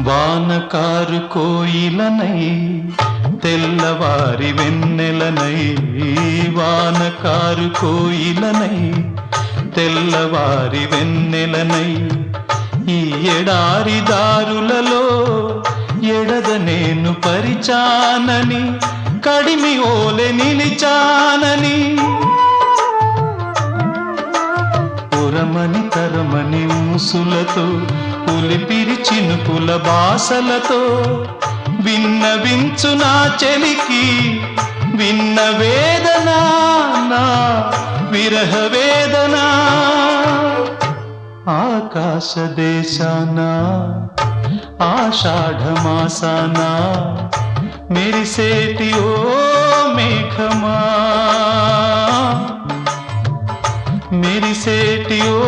వానకారు కోయిలనై తెల్లవారి వెన్నెలనై, వానకారు కోయిలనై తెల్లవారి వెన్నెలనై, ఈ ఎడారి దారులలో ఎడద నేను పరిచానని, కడిమి ఓలె నిలిచానని, పురమని తరమని ఊసులతో ఉలిపిరి చినుకుల బాసలతో విన్నవించు నా చెలికి విన్న వేదన, నా విరహ వేదన. ఆకాశ దేశాన ఆషాఢమాసాన మెరిసేటి ఓ మేఘమా, మెరిసేటి ఓ